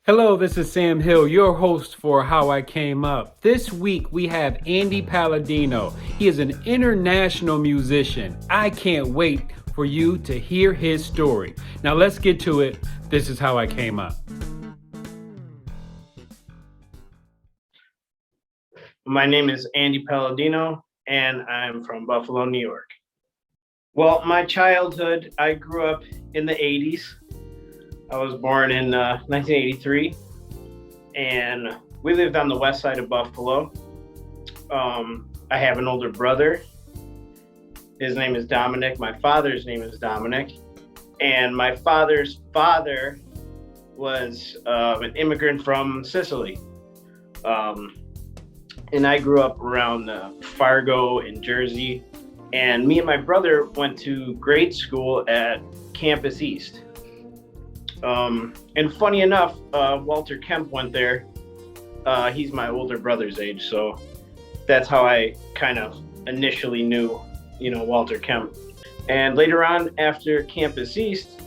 Hello, this is Sam Hill, your host for How I Came Up. This week we have Andy Paladino. He is an international musician. I can't wait for you to hear his story. Now let's get to it. This is How I Came Up. My name is Andy Paladino, and I'm from Buffalo, New York. Well, my childhood, I grew up in the 80s. I was born in 1983, and we lived on the west side of Buffalo. I have an older brother. His name is Dominic. My father's name is Dominic. And my father's father was an immigrant from Sicily. And I grew up around Fargo in Jersey. And me and my brother went to grade school at Campus East. And funny enough, Walter Kemp went there. He's my older brother's age, so that's how I kind of initially knew, Walter Kemp. And later on, after Campus East,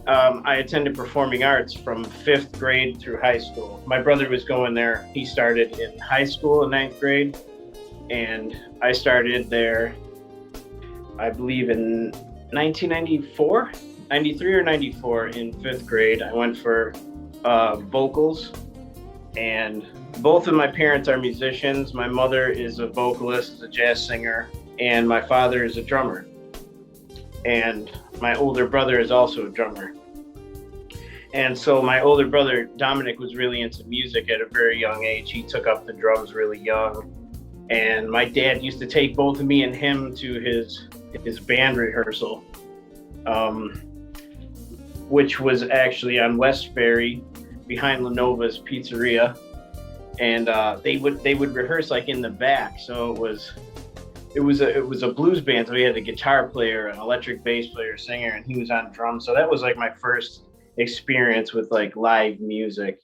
I attended performing arts from 5th grade through high school. My brother was going there. He started in high school in 9th grade, and I started there, I believe, in 1994, 93 or 94 in 5th grade. I went for vocals, and both of my parents are musicians. My mother is a vocalist, a jazz singer, and my father is a drummer. And my older brother is also a drummer. And so my older brother, Dominic, was really into music at a very young age. He took up the drums really young. And my dad used to take both me and him to his band rehearsal, which was actually on West Ferry behind Lenova's Pizzeria. And they would rehearse like in the back. So it was a blues band, so we had a guitar player, an electric bass player, singer, and he was on drums. So that was like my first experience with like live music.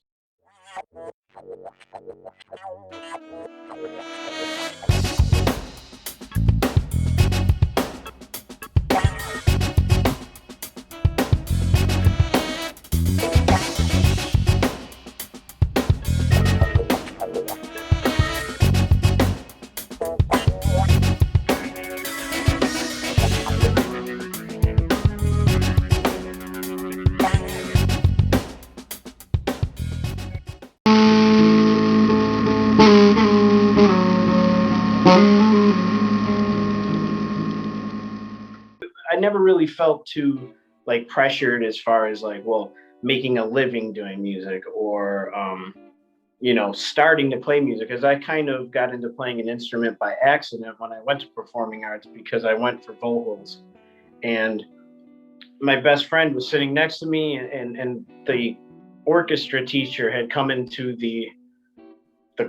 I never really felt too like pressured as far as like, well, making a living doing music or starting to play music, because I kind of got into playing an instrument by accident when I went to performing arts because I went for vocals. And my best friend was sitting next to me, and the orchestra teacher had come into the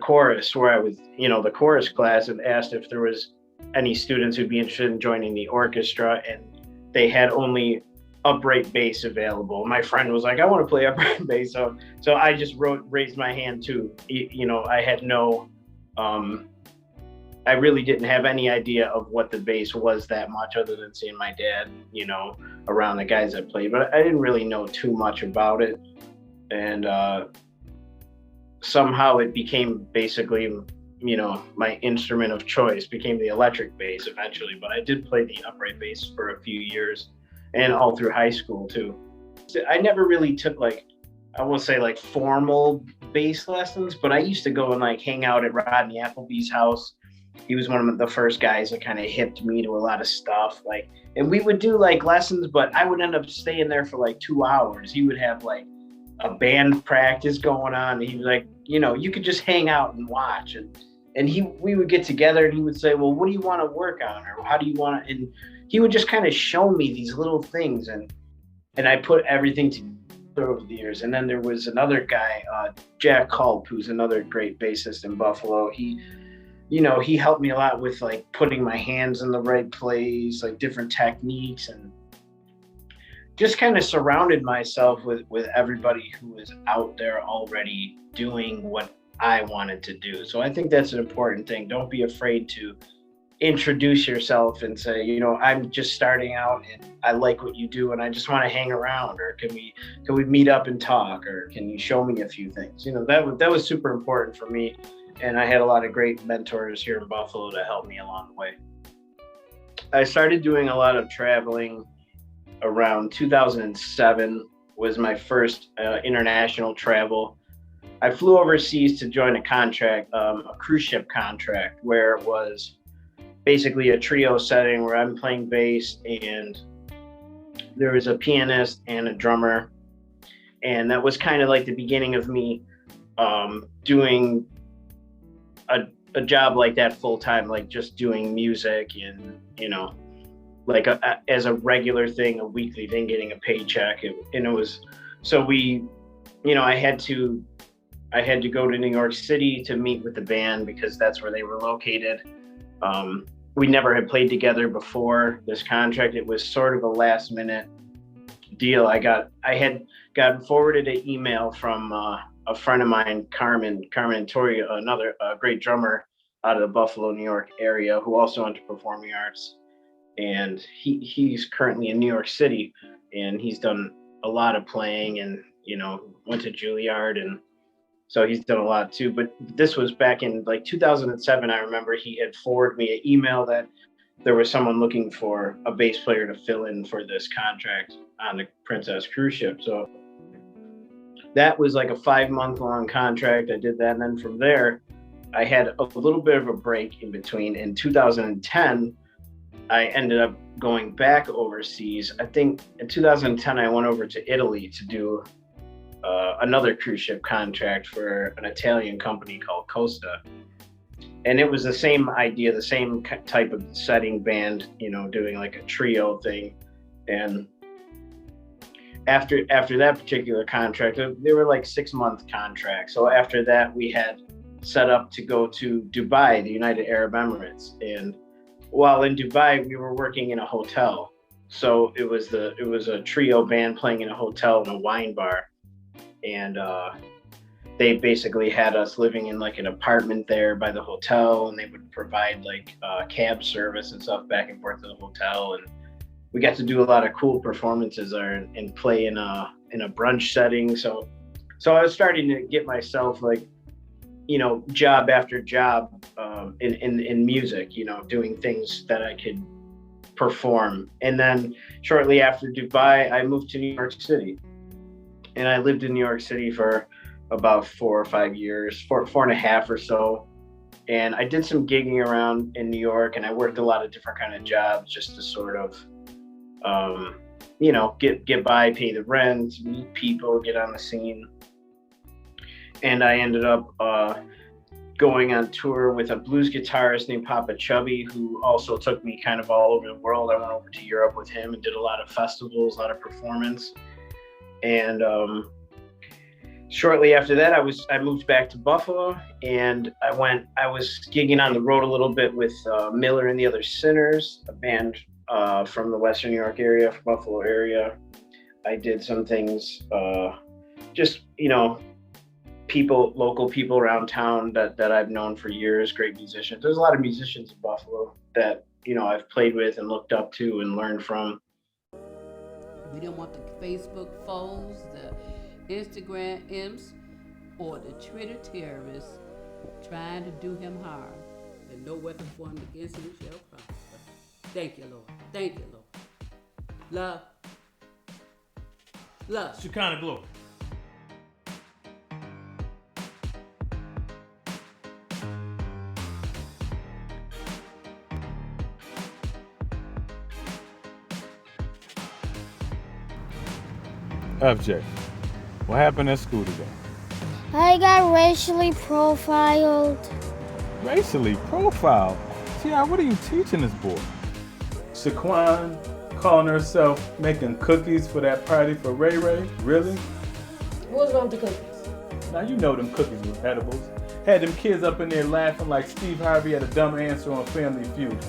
chorus where I was, the chorus class, and asked if there was any students who'd be interested in joining the orchestra, and they had only upright bass available. My friend was like, I want to play upright bass. So I just raised my hand too. I had I really didn't have any idea of what the bass was that much, other than seeing my dad, around the guys that played, but I didn't really know too much about it. And somehow it became basically, my instrument of choice became the electric bass eventually, but I did play the upright bass for a few years and all through high school too. I never really took I won't say formal bass lessons, but I used to go and hang out at Rodney Appleby's house. He was one of the first guys that kind of hipped me to a lot of stuff. And we would do lessons, but I would end up staying there for 2 hours. He would have a band practice going on. And he was like, you could just hang out and watch. And we would get together and he would say, well, what do you want to work on? Or how do you want to, and he would just kind of show me these little things. And I put everything together over the years. And then there was another guy, Jack Culp, who's another great bassist in Buffalo. He helped me a lot with putting my hands in the right place, different techniques, and just kind of surrounded myself with everybody who was out there already doing what I wanted to do. So I think that's an important thing. Don't be afraid to introduce yourself and say, I'm just starting out and I like what you do and I just want to hang around, or can we meet up and talk, or can you show me a few things? That was super important for me, and I had a lot of great mentors here in Buffalo to help me along the way. I started doing a lot of traveling around 2007 was my first international travel. I flew overseas to join a contract, a cruise ship contract, where it was basically a trio setting where I'm playing bass and there was a pianist and a drummer. And that was kind of like the beginning of me doing a job like that full time, like just doing music and, like as a regular thing, a weekly thing, getting a paycheck. And it was, so I had to go to New York City to meet with the band because that's where they were located. We never had played together before this contract. It was sort of a last minute deal. I had gotten forwarded an email from a friend of mine, Carmen Torrio, another great drummer out of the Buffalo, New York area, who also went to performing arts. And he's currently in New York City, and he's done a lot of playing and, went to Juilliard, and so he's done a lot too. But this was back in like 2007. I remember he had forwarded me an email that there was someone looking for a bass player to fill in for this contract on the Princess cruise ship. So that was like a 5-month long contract. I did that. And then from there, I had a little bit of a break in between. In 2010, I ended up going back overseas. I think in 2010, I went over to Italy to do another cruise ship contract for an Italian company called Costa. And it was the same idea, the same type of setting, band, doing like a trio thing. And after that particular contract, they were like 6-month contracts. So after that, we had set up to go to Dubai, the United Arab Emirates. And while in Dubai, we were working in a hotel. So it was a trio band playing in a hotel and a wine bar. And they basically had us living in like an apartment there by the hotel, and they would provide like cab service and stuff back and forth to the hotel. And we got to do a lot of cool performances there and play in a brunch setting. So I was starting to get myself like, job after job in music, doing things that I could perform. And then shortly after Dubai, I moved to New York City. And I lived in New York City for about 4 or 5 years, four and a half or so. And I did some gigging around in New York, and I worked a lot of different kind of jobs just to sort of, get by, pay the rent, meet people, get on the scene. And I ended up going on tour with a blues guitarist named Papa Chubby, who also took me kind of all over the world. I went over to Europe with him and did a lot of festivals, a lot of performance. And shortly after that, I moved back to Buffalo, and I was gigging on the road a little bit with Miller and the Other Sinners, a band from the Western New York area, from Buffalo area. I did some things, local people around town that I've known for years, great musicians. There's a lot of musicians in Buffalo that, I've played with and looked up to and learned from. We didn't want the Facebook foes, the Instagram imps, or the Twitter terrorists trying to do him harm. And no weapon formed against him shall prosper. Thank you, Lord. Thank you, Lord. Love. Love. Shekinah glory. FJ, what happened at school today? I got racially profiled. Racially profiled? T.I., what are you teaching this boy? Shaquan calling herself making cookies for that party for Ray Ray? Really? What was wrong with the cookies? Now you know them cookies was edibles. Had them kids up in there laughing like Steve Harvey had a dumb answer on Family Feud.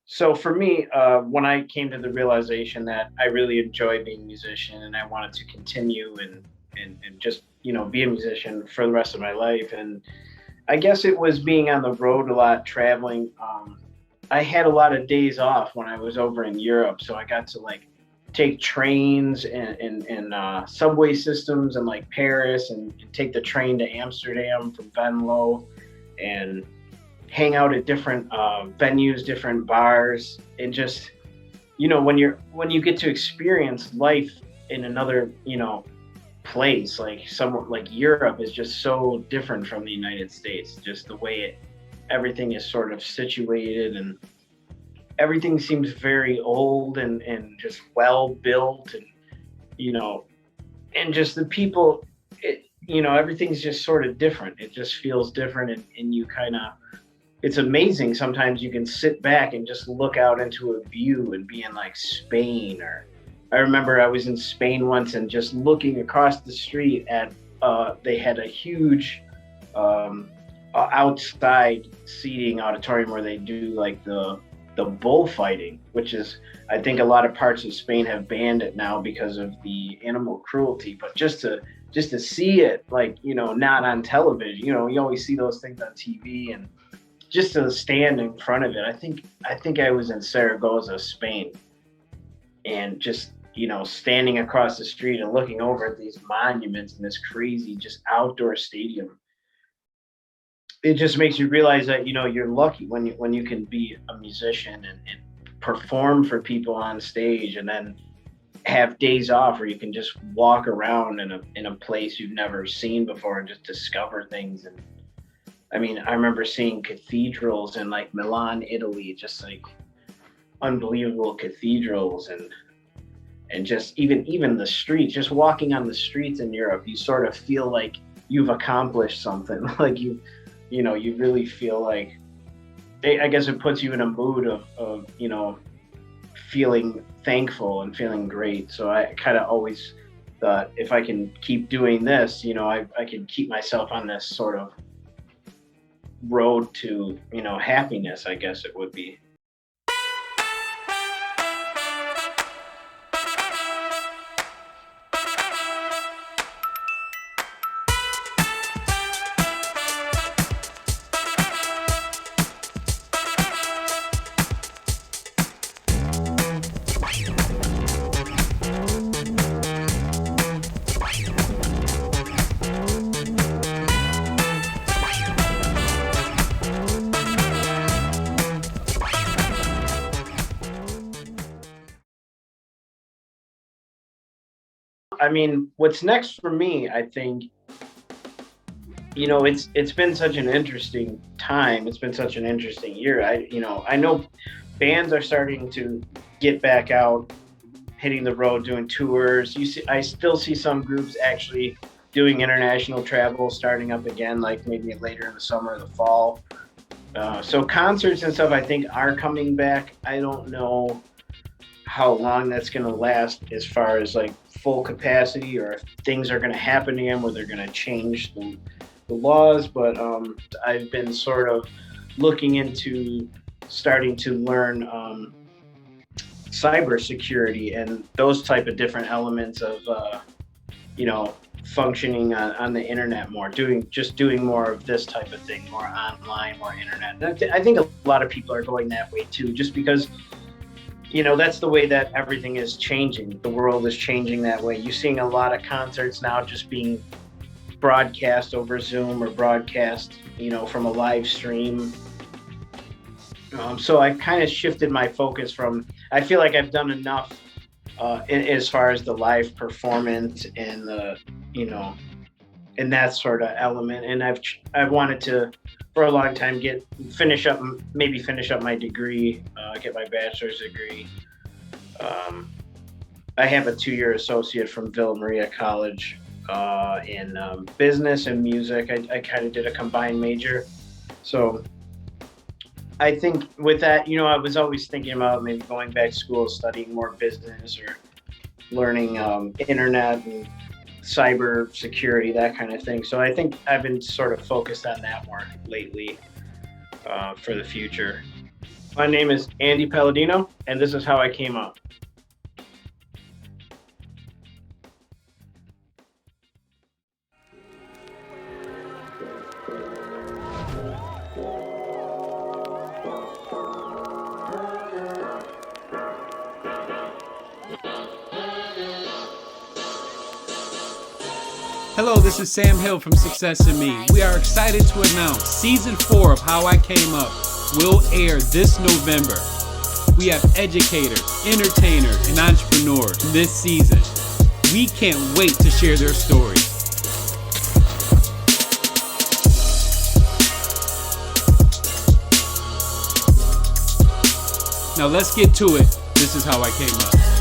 So for me, when I came to the realization that I really enjoy being a musician and I wanted to continue and just, be a musician for the rest of my life. And I guess it was being on the road a lot, traveling. I had a lot of days off when I was over in Europe. So I got to like take trains and subway systems in like Paris and take the train to Amsterdam from Venlo and hang out at different venues, different bars, and just when you get to experience life in another place, like somewhere like Europe is just so different from the United States. Just the way everything is sort of situated, and everything seems very old and just well built, and and just the people. Everything's just sort of different. It just feels different, and you kind of. It's amazing. Sometimes you can sit back and just look out into a view and be in like Spain, or I remember I was in Spain once and just looking across the street at they had a huge outside seating auditorium where they do like the bullfighting, which is, I think a lot of parts of Spain have banned it now because of the animal cruelty. But just to see it, like, not on television, you always see those things on TV, and just to stand in front of it. I think I was in Zaragoza, Spain, and just, standing across the street and looking over at these monuments and this crazy just outdoor stadium. It just makes you realize that, you're lucky when you can be a musician and perform for people on stage, and then have days off where you can just walk around in a place you've never seen before and just discover things. And I mean, I remember seeing cathedrals in like Milan, Italy, just like unbelievable cathedrals, and just even the streets, just walking on the streets in Europe, you sort of feel like you've accomplished something. Like you really feel like, I guess it puts you in a mood of feeling thankful and feeling great. So I kind of always thought, if I can keep doing this, I can keep myself on this sort of road to happiness, I guess it would be. I mean, what's next for me, I think, it's been such an interesting time. It's been such an interesting year. I know bands are starting to get back out, hitting the road, doing tours. I still see some groups actually doing international travel, starting up again, like maybe later in the summer or the fall. So concerts and stuff, I think, are coming back. I don't know how long that's going to last as far as like full capacity, or if things are going to happen again where they're going to change the laws. But I've been sort of looking into starting to learn cybersecurity and those type of different elements of functioning on the internet more, doing more of this type of thing, more online, more internet. I think a lot of people are going that way too, just because that's the way that everything is changing. The world is changing that way. You're seeing a lot of concerts now just being broadcast over Zoom or broadcast, from a live stream. So I kind of shifted my focus from, I feel like I've done enough as far as the live performance and the, and that sort of element. And I've wanted to, for a long time, finish up my degree, get my bachelor's degree. I have a 2-year associate from Villa Maria College in business and music. I kind of did a combined major. So I think with that, I was always thinking about maybe going back to school, studying more business or learning internet and cyber security, that kind of thing. So I think I've been sort of focused on that more lately for the future. My name is Andy Paladino, and this is how I came up. Hello, this is Sam Hill from Success in Me. We are excited to announce Season 4 of How I Came Up will air this November. We have educators, entertainers, and entrepreneurs this season. We can't wait to share their stories. Now let's get to it. This is how I came up.